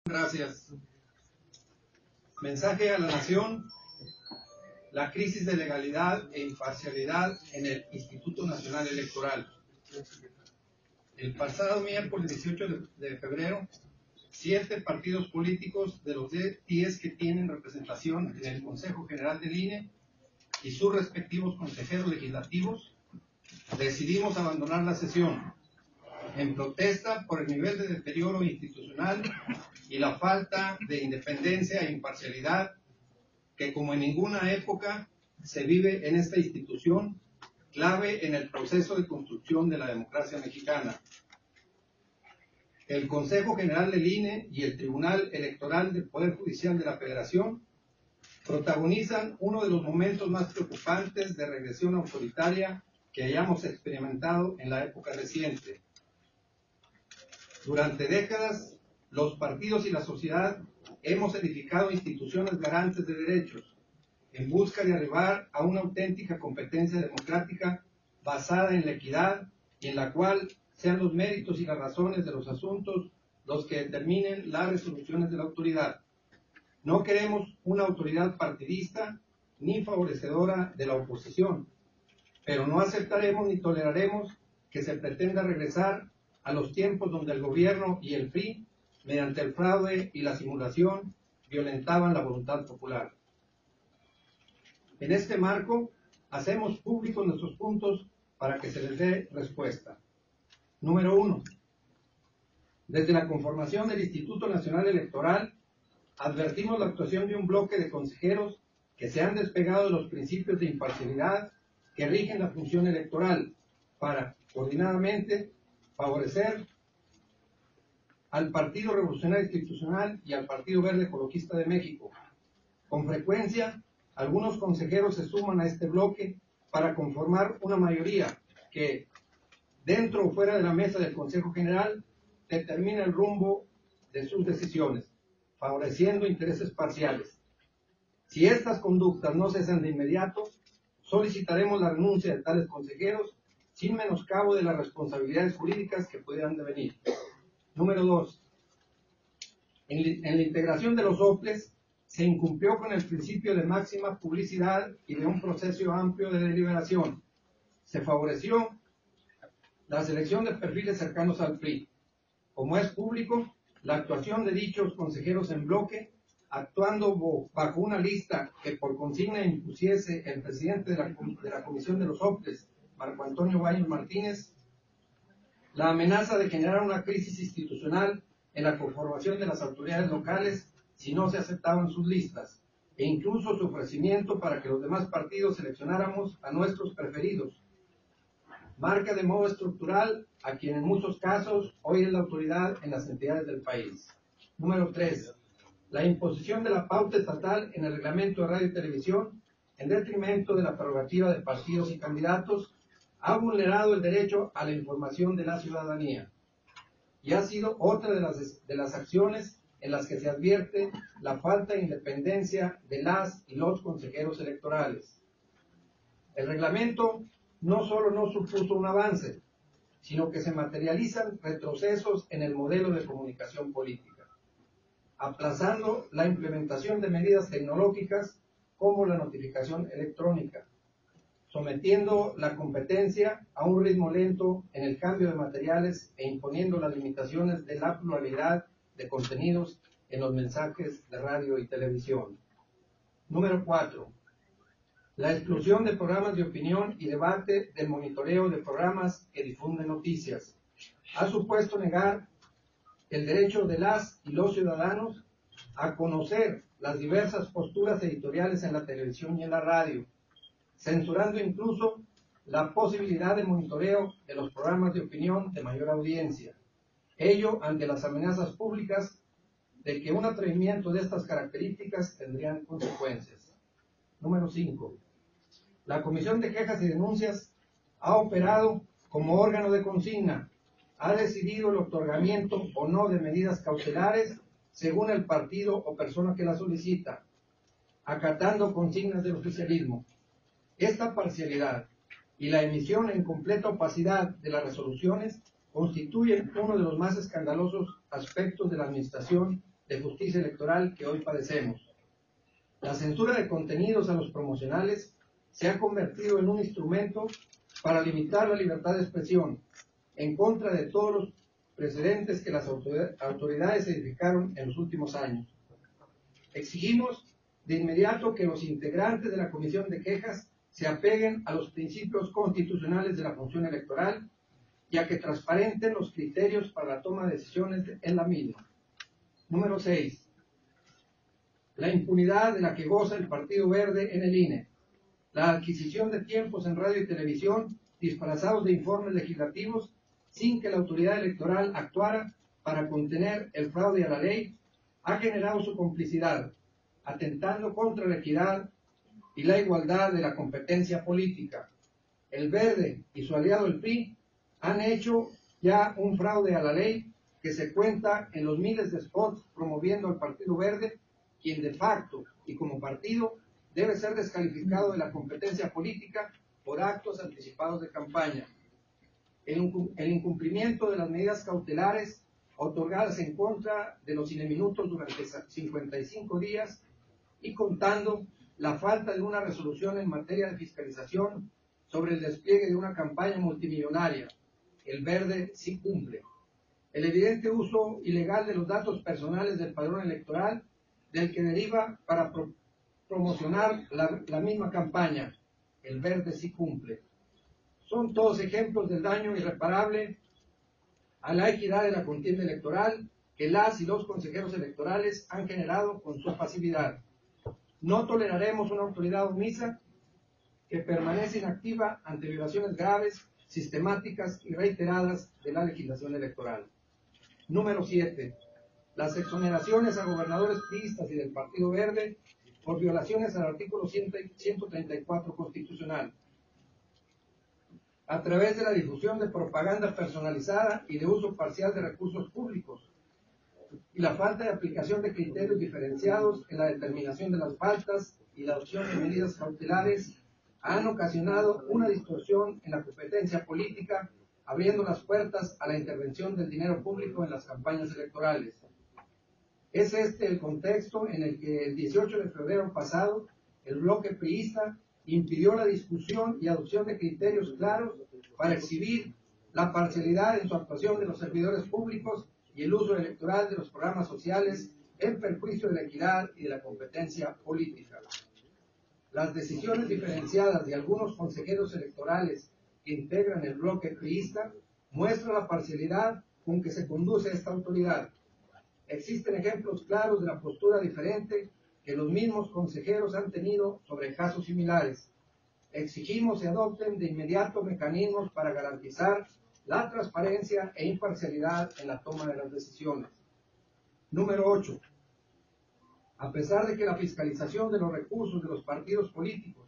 Gracias. Mensaje a la nación: la crisis de legalidad e imparcialidad en el Instituto Nacional Electoral. El pasado miércoles 18 de febrero, 7 partidos políticos de los 10 que tienen representación en el Consejo General del INE y sus respectivos consejeros legislativos decidimos abandonar la sesión en protesta por el nivel de deterioro institucional y la falta de independencia e imparcialidad que, como en ninguna época, se vive en esta institución, clave en el proceso de construcción de la democracia mexicana. El Consejo General del INE y el Tribunal Electoral del Poder Judicial de la Federación protagonizan uno de los momentos más preocupantes de regresión autoritaria que hayamos experimentado en la época reciente. Durante décadas, los partidos y la sociedad hemos edificado instituciones garantes de derechos en busca de arribar a una auténtica competencia democrática basada en la equidad y en la cual sean los méritos y las razones de los asuntos los que determinen las resoluciones de la autoridad. No queremos una autoridad partidista ni favorecedora de la oposición, pero no aceptaremos ni toleraremos que se pretenda regresar a los tiempos donde el gobierno y el PRI, mediante el fraude y la simulación, violentaban la voluntad popular. En este marco, hacemos públicos nuestros puntos para que se les dé respuesta. Número 1. Desde la conformación del Instituto Nacional Electoral, advertimos la actuación de un bloque de consejeros que se han despegado de los principios de imparcialidad que rigen la función electoral para, coordinadamente, favorecer al Partido Revolucionario Institucional y al Partido Verde Ecologista de México. Con frecuencia, algunos consejeros se suman a este bloque para conformar una mayoría que, dentro o fuera de la mesa del Consejo General, determina el rumbo de sus decisiones, favoreciendo intereses parciales. Si estas conductas no cesan de inmediato, solicitaremos la renuncia de tales consejeros sin menoscabo de las responsabilidades jurídicas que pudieran devenir. Número 2. En la integración de los OPLES se incumplió con el principio de máxima publicidad y de un proceso amplio de deliberación. Se favoreció la selección de perfiles cercanos al PRI. Como es público, la actuación de dichos consejeros en bloque, actuando bajo una lista que por consigna impusiese el presidente de la Comisión de los OPLES, Marco Antonio Baños Martínez, la amenaza de generar una crisis institucional en la conformación de las autoridades locales si no se aceptaban sus listas, e incluso su ofrecimiento para que los demás partidos seleccionáramos a nuestros preferidos. Marca de modo estructural a quien en muchos casos hoy es la autoridad en las entidades del país. Número 3. La imposición de la pauta estatal en el reglamento de radio y televisión en detrimento de la prerrogativa de partidos y candidatos ha vulnerado el derecho a la información de la ciudadanía y ha sido otra de las acciones en las que se advierte la falta de independencia de las y los consejeros electorales. El reglamento no solo no supuso un avance, sino que se materializan retrocesos en el modelo de comunicación política, aplazando la implementación de medidas tecnológicas como la notificación electrónica, sometiendo la competencia a un ritmo lento en el cambio de materiales e imponiendo las limitaciones de la pluralidad de contenidos en los mensajes de radio y televisión. Número 4. La exclusión de programas de opinión y debate del monitoreo de programas que difunden noticias ha supuesto negar el derecho de las y los ciudadanos a conocer las diversas posturas editoriales en la televisión y en la radio, censurando incluso la posibilidad de monitoreo de los programas de opinión de mayor audiencia. Ello ante las amenazas públicas de que un atrevimiento de estas características tendrían consecuencias. Número 5. La Comisión de Quejas y Denuncias ha operado como órgano de consigna, ha decidido el otorgamiento o no de medidas cautelares según el partido o persona que la solicita, acatando consignas del oficialismo. Esta parcialidad y la emisión en completa opacidad de las resoluciones constituyen uno de los más escandalosos aspectos de la administración de justicia electoral que hoy padecemos. La censura de contenidos a los promocionales se ha convertido en un instrumento para limitar la libertad de expresión, en contra de todos los precedentes que las autoridades edificaron en los últimos años. Exigimos de inmediato que los integrantes de la Comisión de Quejas se apeguen a los principios constitucionales de la función electoral y a que transparenten los criterios para la toma de decisiones en la misma. Número 6. La impunidad de la que goza el Partido Verde en el INE. La adquisición de tiempos en radio y televisión disfrazados de informes legislativos sin que la autoridad electoral actuara para contener el fraude a la ley ha generado su complicidad, atentando contra la equidad y la igualdad de la competencia política. El Verde y su aliado el PRI han hecho ya un fraude a la ley que se cuenta en los miles de spots promoviendo al Partido Verde, quien de facto y como partido debe ser descalificado de la competencia política por actos anticipados de campaña. El incumplimiento de las medidas cautelares otorgadas en contra de los ineminutos durante 55 días y contando la falta de una resolución en materia de fiscalización sobre el despliegue de una campaña multimillonaria. El Verde sí cumple. El evidente uso ilegal de los datos personales del padrón electoral, del que deriva para promocionar la misma campaña. El Verde sí cumple. Son todos ejemplos del daño irreparable a la equidad de la contienda electoral que las y los consejeros electorales han generado con su pasividad. No toleraremos una autoridad omisa que permanece inactiva ante violaciones graves, sistemáticas y reiteradas de la legislación electoral. Número 7. Las exoneraciones a gobernadores priistas y del Partido Verde por violaciones al artículo 134 constitucional, a través de la difusión de propaganda personalizada y de uso parcial de recursos públicos, y la falta de aplicación de criterios diferenciados en la determinación de las faltas y la adopción de medidas cautelares han ocasionado una distorsión en la competencia política, abriendo las puertas a la intervención del dinero público en las campañas electorales. Es este el contexto en el que el 18 de febrero pasado el bloque priista impidió la discusión y adopción de criterios claros para exhibir la parcialidad en su actuación de los servidores públicos y el uso electoral de los programas sociales en perjuicio de la equidad y de la competencia política. Las decisiones diferenciadas de algunos consejeros electorales que integran el bloque priista muestran la parcialidad con que se conduce esta autoridad. Existen ejemplos claros de la postura diferente que los mismos consejeros han tenido sobre casos similares. Exigimos se adopten de inmediato mecanismos para garantizar la transparencia e imparcialidad en la toma de las decisiones. Número 8. A pesar de que la fiscalización de los recursos de los partidos políticos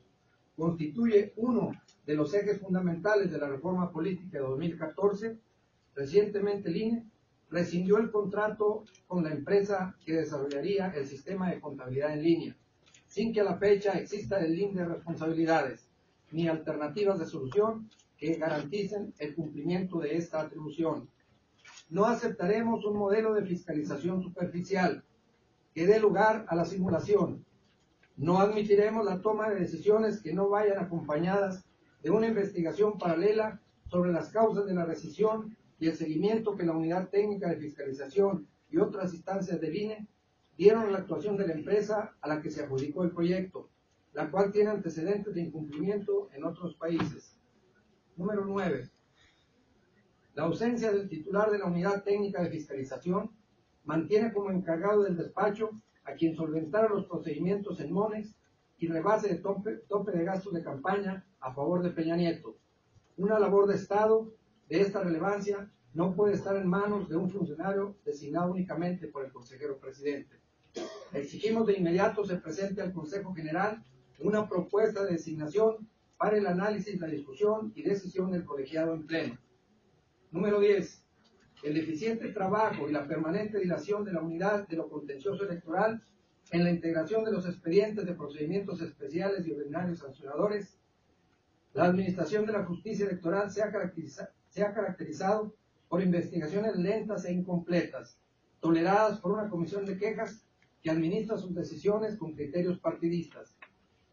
constituye uno de los ejes fundamentales de la reforma política de 2014, recientemente el INE rescindió el contrato con la empresa que desarrollaría el sistema de contabilidad en línea, sin que a la fecha exista el link de responsabilidades ni alternativas de solución que garanticen el cumplimiento de esta atribución. No aceptaremos un modelo de fiscalización superficial que dé lugar a la simulación. No admitiremos la toma de decisiones que no vayan acompañadas de una investigación paralela sobre las causas de la rescisión y el seguimiento que la Unidad Técnica de Fiscalización y otras instancias del INE dieron a la actuación de la empresa a la que se adjudicó el proyecto, la cual tiene antecedentes de incumplimiento en otros países. Número 9. La ausencia del titular de la Unidad Técnica de Fiscalización mantiene como encargado del despacho a quien solventara los procedimientos en Monex y rebase de tope de gastos de campaña a favor de Peña Nieto. Una labor de Estado de esta relevancia no puede estar en manos de un funcionario designado únicamente por el consejero presidente. Exigimos de inmediato se presente al Consejo General una propuesta de designación para el análisis, la discusión y decisión del colegiado en pleno. Número 10. El eficiente trabajo y la permanente dilación de la unidad de lo contencioso electoral en la integración de los expedientes de procedimientos especiales y ordinarios sancionadores. La administración de la justicia electoral se ha caracterizado por investigaciones lentas e incompletas, toleradas por una comisión de quejas que administra sus decisiones con criterios partidistas.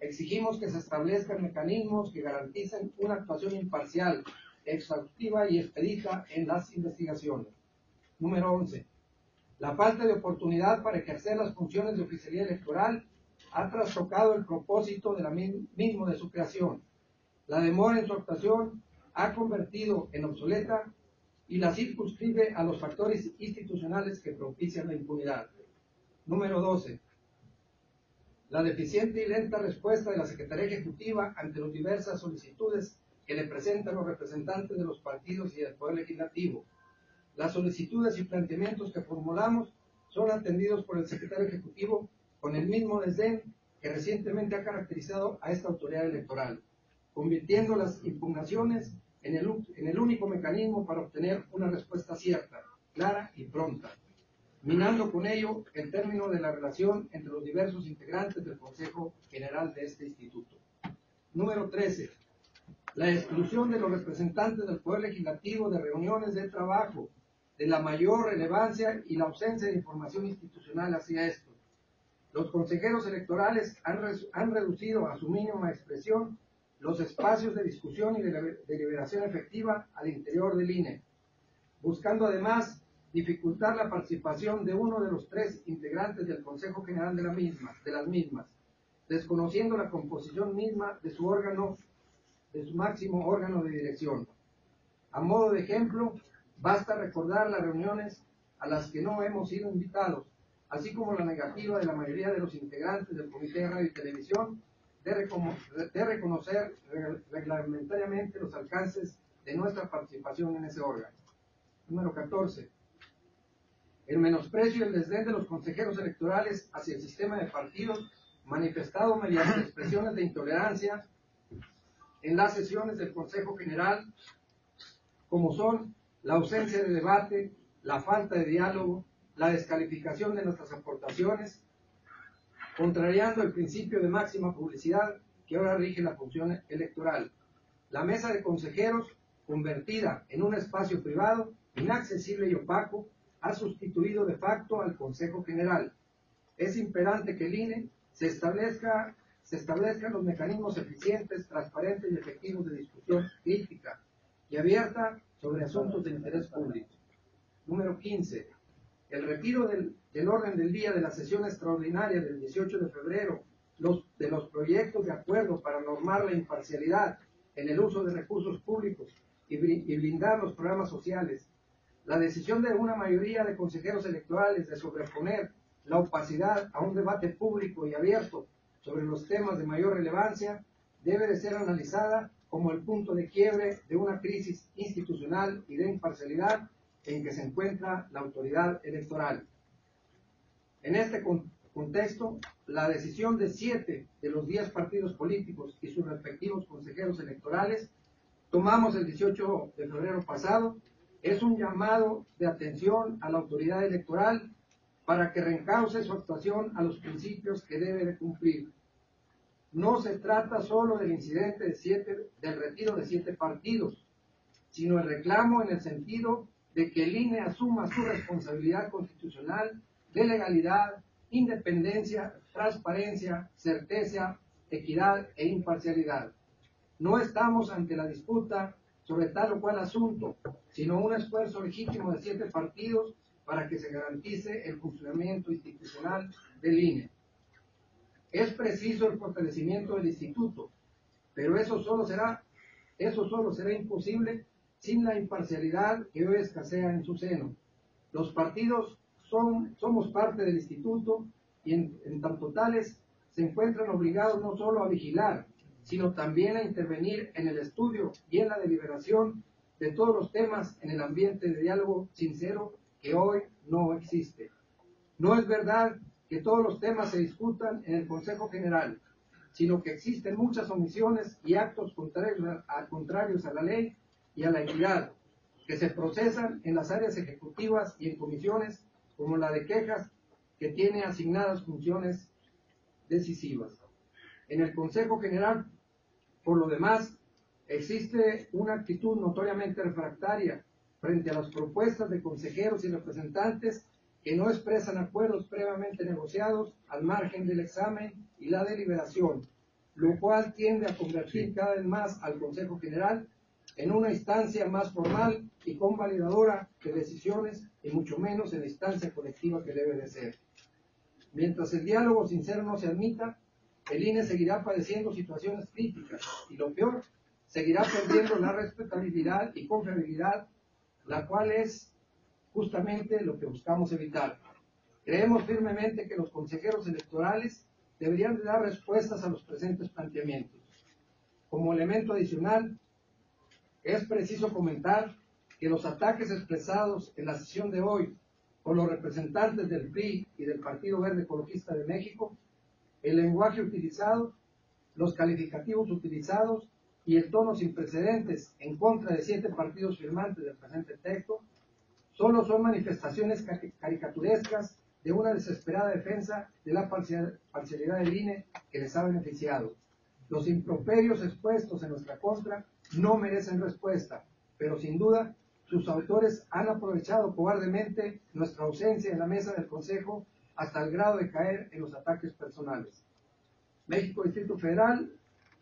Exigimos que se establezcan mecanismos que garanticen una actuación imparcial, exhaustiva y expedita en las investigaciones. Número 11. La falta de oportunidad para ejercer las funciones de oficialía electoral ha trastocado el propósito de mismo de su creación. La demora en su actuación ha convertido en obsoleta y la circunscribe a los factores institucionales que propician la impunidad. Número 12. La deficiente y lenta respuesta de la Secretaría Ejecutiva ante las diversas solicitudes que le presentan los representantes de los partidos y del Poder Legislativo. Las solicitudes y planteamientos que formulamos son atendidos por el Secretario Ejecutivo con el mismo desdén que recientemente ha caracterizado a esta autoridad electoral, convirtiendo las impugnaciones en el único mecanismo para obtener una respuesta cierta, clara y pronta, minando con ello el término de la relación entre los diversos integrantes del Consejo General de este instituto. Número 13. La exclusión de los representantes del Poder Legislativo de reuniones de trabajo de la mayor relevancia y la ausencia de información institucional hacia esto. Los consejeros electorales han reducido a su mínima expresión los espacios de discusión y de deliberación efectiva al interior del INE, buscando además dificultar la participación de uno de los 3 integrantes del Consejo General de las mismas, desconociendo la composición misma de su órgano, de su máximo órgano de dirección. A modo de ejemplo, basta recordar las reuniones a las que no hemos sido invitados, así como la negativa de la mayoría de los integrantes del Comité de Radio y Televisión de reconocer reglamentariamente los alcances de nuestra participación en ese órgano. Número 14. El menosprecio y el desdén de los consejeros electorales hacia el sistema de partidos, manifestado mediante expresiones de intolerancia en las sesiones del Consejo General, como son la ausencia de debate, la falta de diálogo, la descalificación de nuestras aportaciones, contrariando el principio de máxima publicidad que ahora rige la función electoral. La mesa de consejeros, convertida en un espacio privado, inaccesible y opaco, ha sustituido de facto al Consejo General. Es imperante que el INE se establezcan los mecanismos eficientes, transparentes y efectivos de discusión crítica y abierta sobre asuntos de interés público. Número 15. El retiro del orden del día de la sesión extraordinaria del 18 de febrero de los proyectos de acuerdo para normar la imparcialidad en el uso de recursos públicos y blindar los programas sociales. La decisión de una mayoría de consejeros electorales de sobreponer la opacidad a un debate público y abierto sobre los temas de mayor relevancia debe de ser analizada como el punto de quiebre de una crisis institucional y de imparcialidad en que se encuentra la autoridad electoral. En este contexto, la decisión de 7 de los 10 partidos políticos y sus respectivos consejeros electorales, tomamos el 18 de febrero pasado, es un llamado de atención a la autoridad electoral para que reencauce su actuación a los principios que debe de cumplir. No se trata solo del incidente del retiro de 7 partidos, sino el reclamo en el sentido de que el INE asuma su responsabilidad constitucional de legalidad, independencia, transparencia, certeza, equidad e imparcialidad. No estamos ante la disputa sobre tal o cual asunto, sino un esfuerzo legítimo de 7 partidos para que se garantice el funcionamiento institucional del INE. Es preciso el fortalecimiento del instituto, pero eso solo será imposible sin la imparcialidad que hoy escasea en su seno. Los partidos somos parte del instituto y en tanto tales se encuentran obligados no solo a vigilar, sino también a intervenir en el estudio y en la deliberación de todos los temas en el ambiente de diálogo sincero que hoy no existe. No es verdad que todos los temas se discutan en el Consejo General, sino que existen muchas omisiones y actos contrarios a la ley y a la equidad, que se procesan en las áreas ejecutivas y en comisiones como la de quejas, que tiene asignadas funciones decisivas. En el Consejo General, por lo demás, existe una actitud notoriamente refractaria frente a las propuestas de consejeros y representantes que no expresan acuerdos previamente negociados al margen del examen y la deliberación, lo cual tiende a convertir cada vez más al Consejo General en una instancia más formal y convalidadora de decisiones, y mucho menos en la instancia colectiva que debe de ser. Mientras el diálogo sincero no se admita, el INE seguirá padeciendo situaciones críticas y, lo peor, seguirá perdiendo la respetabilidad y confiabilidad, la cual es justamente lo que buscamos evitar. Creemos firmemente que los consejeros electorales deberían de dar respuestas a los presentes planteamientos. Como elemento adicional, es preciso comentar que los ataques expresados en la sesión de hoy por los representantes del PRI y del Partido Verde Ecologista de México, el lenguaje utilizado, los calificativos utilizados y el tono sin precedentes en contra de 7 partidos firmantes del presente texto, solo son manifestaciones caricaturescas de una desesperada defensa de la parcialidad del INE que les ha beneficiado. Los improperios expuestos en nuestra contra no merecen respuesta, pero sin duda sus autores han aprovechado cobardemente nuestra ausencia en la mesa del Consejo hasta el grado de caer en los ataques personales. México Distrito Federal,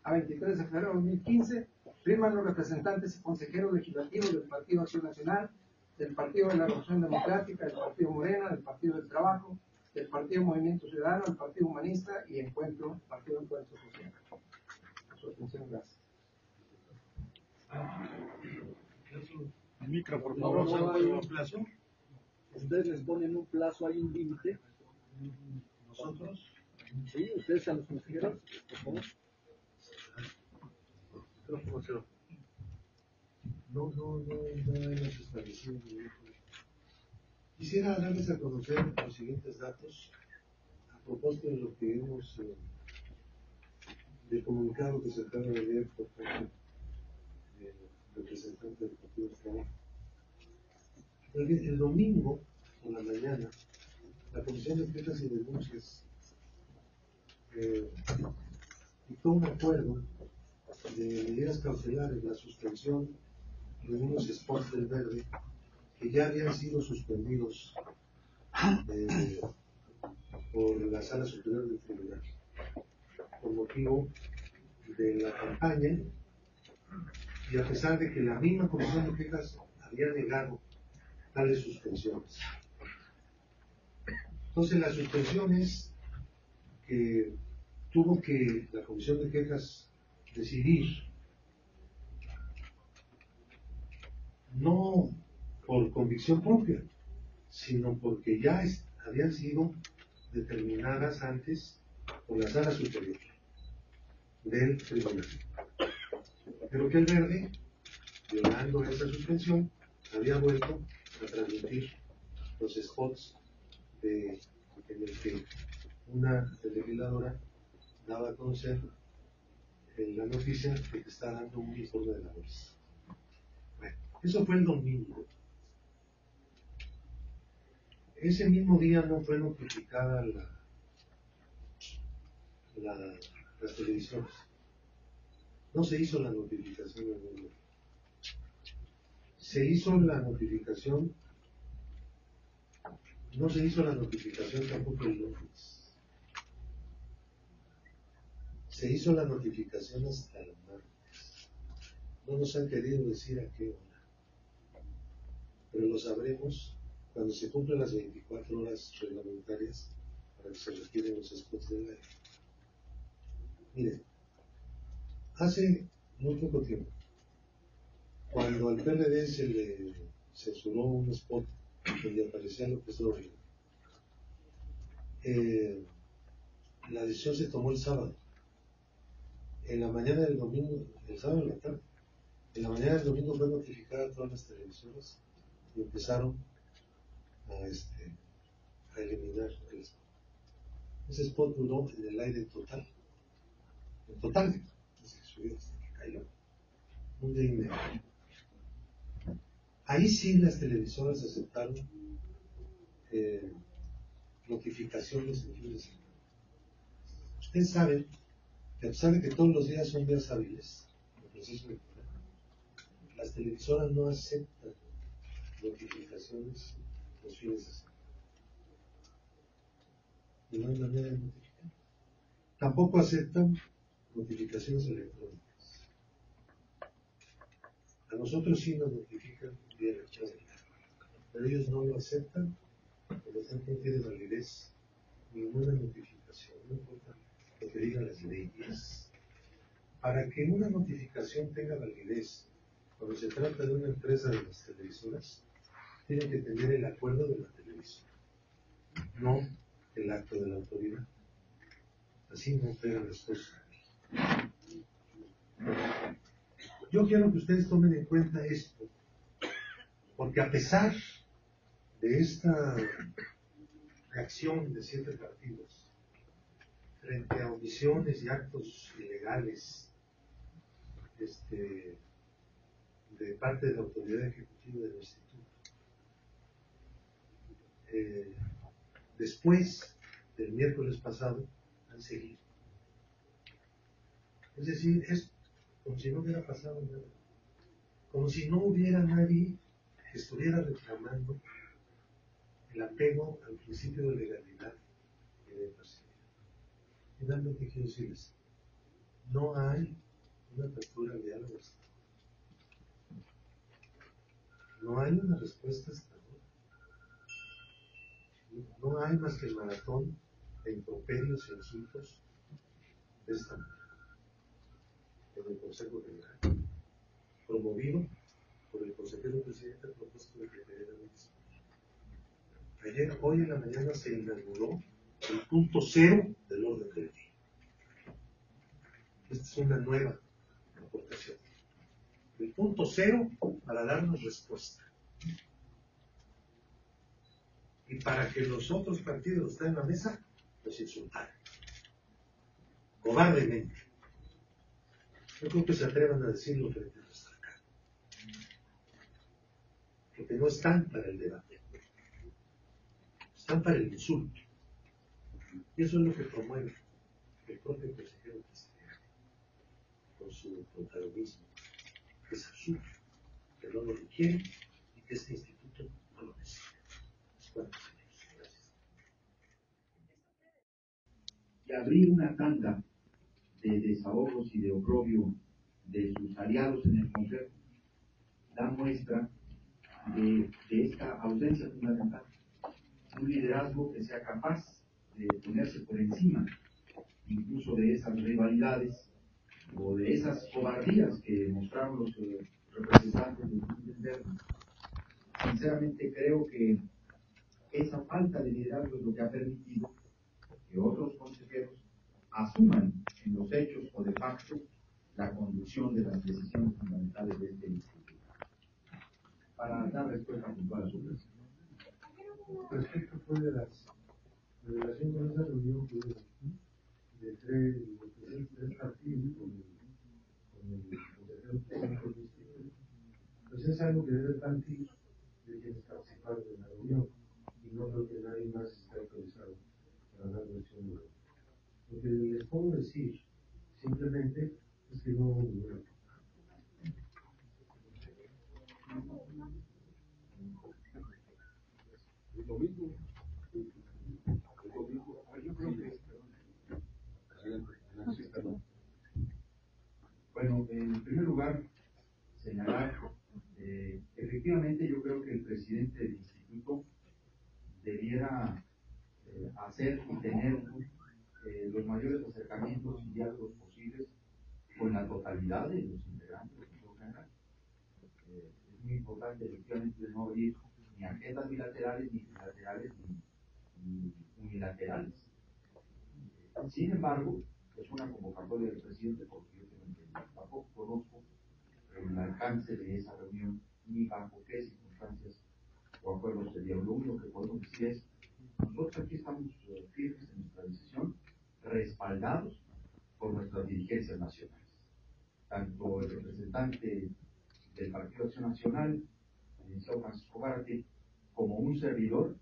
a 23 de febrero de 2015, firman los representantes y consejeros legislativos del Partido Acción Nacional, del Partido de la Revolución Democrática, del Partido Morena, del Partido del Trabajo, del Partido Movimiento Ciudadano, del Partido Humanista y Partido Encuentro Social. Por su atención, gracias. El micro, por favor. No hay un plazo. Ustedes les ponen un plazo, hay un límite. Nosotros. Sí, ustedes a los consejeros, por favor. No hemos establecido ningún problema. Quisiera darles a conocer los siguientes datos a propósito de lo que hemos del comunicado que se acaba de leer por parte del representante del Partido del Trabajo. El domingo por la mañana, la Comisión de Quejas y Denuncias dictó un acuerdo de medidas cautelares, la suspensión de unos spots del Verde que ya habían sido suspendidos por la Sala Superior del Tribunal por motivo de la campaña, y a pesar de que la misma Comisión de Quejas había negado tales suspensiones. Entonces las suspensiones que tuvo que la Comisión de Quejas decidir, no por convicción propia, sino porque ya habían sido determinadas antes por la Sala Superior del Tribunal. Pero que el Verde, violando esa suspensión, había vuelto a transmitir los spots en el que una legisladora daba a conocer la noticia de que está dando un informe de labores. Bueno, eso fue el domingo. Ese mismo día no fue notificada las televisiones. No se hizo la notificación del mundo. Se hizo la notificación, no se hizo la notificación tampoco el lunes. Se hizo la notificación hasta el martes. No nos han querido decir a qué hora, pero lo sabremos cuando se cumplan las 24 horas reglamentarias para que se retiren los spots del aire. Miren, hace muy poco tiempo, cuando al PRD se le censuró un spot donde aparecía López Dóriga, la decisión se tomó el sábado. En la mañana del domingo, el sábado en la tarde, en la mañana del domingo fue notificada a todas las televisoras y empezaron a eliminar el spot. Ese spot duró en el aire total, desde que subió hasta que cayó, un día y medio. Ahí sí las televisoras aceptaron notificaciones en fin de semana. Ustedes saben que a pesar de que todos los días son días hábiles, en el proceso electoral, las televisoras no aceptan notificaciones los fines de semana. y no hay manera de notificar. Tampoco aceptan notificaciones electrónicas. A nosotros sí nos notifican vía electrónica, pero ellos no lo aceptan, por lo tanto no tiene validez ninguna notificación, no importa lo que digan las leyes. Para que una notificación tenga validez, cuando se trata de una empresa de las televisoras, tiene que tener el acuerdo de la televisora, no el acto de la autoridad. Así no operan las cosas. Yo quiero que ustedes tomen en cuenta esto, porque a pesar de esta reacción de 7 partidos frente a omisiones y actos ilegales de parte de la autoridad ejecutiva del instituto, después del miércoles pasado han seguido. Es decir, es como si no hubiera pasado nada, como si no hubiera nadie que estuviera reclamando el apego al principio de legalidad y de imparcialidad. Finalmente quiero decirles, no hay una apertura al diálogo hasta ahora. No hay una respuesta hasta ahora. No hay más que el maratón de improperios e insultos de esta manera en el Consejo General, promovido por el consejero presidente a propósito de que Pereira no dice. Hoy en la mañana se inauguró el punto cero del orden del día. Esta es una nueva aportación. El punto cero para darnos respuesta. Y para que los otros partidos estén en la mesa, los insultaron. Cobardemente. Yo creo que se atrevan a decirlo frente a nuestra cara. Porque no están para el debate. Están para el insulto. Y eso es lo que promueve el propio consejero presidente con su protagonismo, que es absurdo, que no lo requiere y que este instituto no lo necesita. Bueno, señores, gracias. Y abrir una tanda de desahogos y de oprobio de sus aliados en el Consejo da muestra de esta ausencia fundamental. Un liderazgo que sea capaz de ponerse por encima incluso de esas rivalidades o de esas cobardías que mostraron los representantes del Interno. Sinceramente creo que esa falta de liderazgo es lo que ha permitido que otros consejeros asuman en los hechos o de facto la conducción de las decisiones fundamentales de este instituto. Para dar respuesta puntual a su pregunta. Respecto fue de las relación con esa reunión que hubo de tres partidos con el consejero técnico del instituto, pues es algo que debe partir de quienes participaron en la reunión y no creo que nadie más esté autorizado para dar versión de lo que les puedo decir simplemente es que no hubo ninguna. Lo mismo. Yo creo que bueno, en primer lugar, señalar, efectivamente yo creo que el presidente del instituto debiera hacer y tener los mayores acercamientos y diálogos posibles con la totalidad de los integrantes del Consejo General. Es muy importante efectivamente no abrir ni agendas bilaterales, ni trilaterales, ni unilaterales. Sin embargo, es una convocatoria del presidente porque yo tengo entendido. Tampoco conozco el alcance de esa reunión ni bajo qué circunstancias o acuerdos se dieron. Lo único que podemos decir es, nosotros aquí estamos firmes en nuestra decisión, respaldados por nuestras dirigencias nacionales. Tanto el representante del Partido Acción Nacional, el licenciado Francisco Gárate, como un servidor,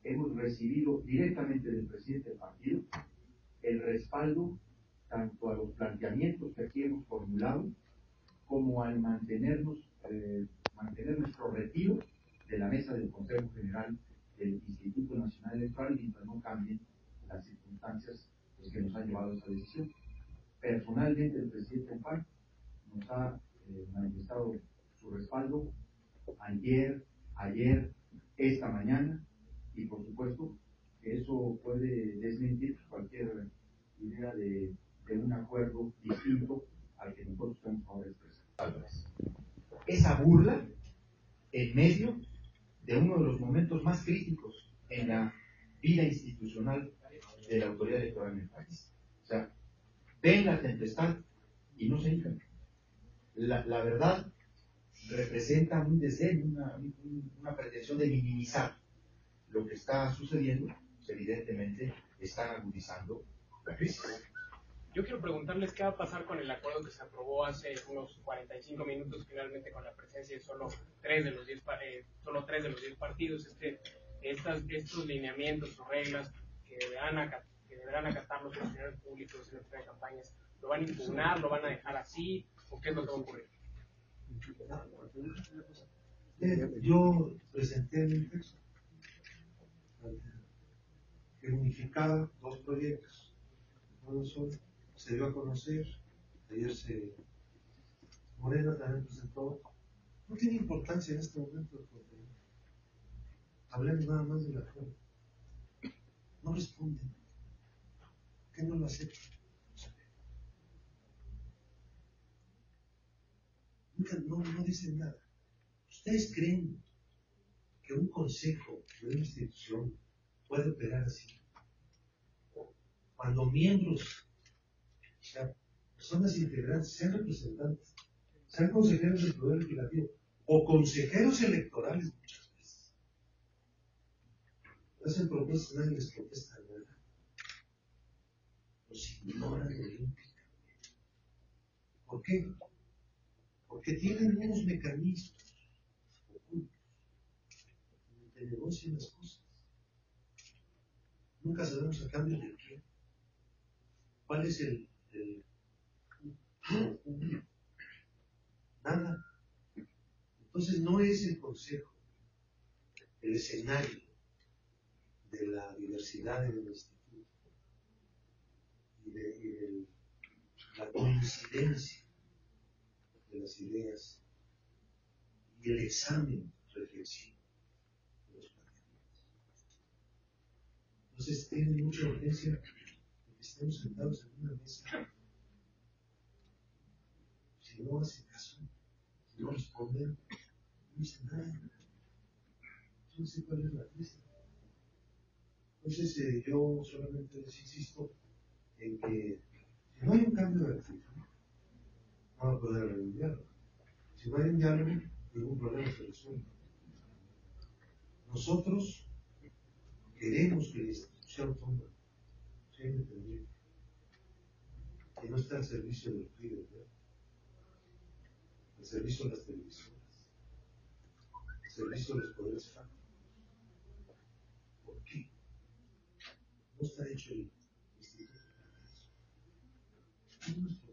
hemos recibido directamente del presidente del partido el respaldo tanto a los planteamientos que aquí hemos formulado como al mantener nuestro retiro de la mesa del Consejo General del Instituto Nacional Electoral mientras no cambien las tomado esa decisión. Personalmente, el presidente PAN nos ha manifestado su respaldo ayer, esta mañana, y por supuesto que eso puede desmentir cualquier idea de un acuerdo distinto al que nosotros estamos ahora expresando. Esa burla en medio de uno de los momentos más críticos en la vida institucional de la autoridad electoral en el país. O sea, ven la tempestad y no se hincan. La verdad representa un desdén, una pretensión de minimizar lo que está sucediendo, pues evidentemente están agudizando la crisis. Yo quiero preguntarles qué va a pasar con el acuerdo que se aprobó hace unos 45 minutos, finalmente con la presencia de solo 3 de los 10 partidos. Estos lineamientos o reglas que deberán acatar los funcionarios públicos en la campañas, ¿lo van a impugnar, lo van a dejar así, o qué es lo que va a ocurrir? Yo presenté un texto que unificaba dos proyectos. Uno solo se dio a conocer, ayer Morena también presentó. No tiene importancia en este momento el contenido. Hablemos nada más del acuerdo. No responden. ¿Por qué no lo aceptan? Nunca, no dicen nada. ¿Ustedes creen que un consejo de una institución puede operar así? Cuando miembros, o sea, personas integrantes, sean representantes, sean consejeros del Poder Legislativo o consejeros electorales muchas veces, hacen propuestas, nadie les protesta nada. Los ignoran olímpicamente. ¿Por qué? Porque tienen unos mecanismos ocultos donde negocian las cosas. Nunca sabemos a cambio de qué. ¿Cuál es el nada? Entonces no es el consejo el escenario de la diversidad en el instituto y de la coincidencia de las ideas y el examen reflexivo de los planteamientos. Entonces tiene mucha urgencia de que estemos sentados en una mesa. Si no hace caso, si no responden, no dicen nada. Yo no sé cuál es la crisis. Entonces yo solamente les insisto en que si no hay un cambio de actitud, no va a poder haber un diálogo. Si no hay un diálogo, ningún problema se resuelve. Nosotros queremos que la institución autónoma sea independiente, que no esté al servicio de los líderes, al servicio de las televisoras, al servicio de los poderes fácticos. ¿Por qué? No está hecho el instituto para eso. Es nuestro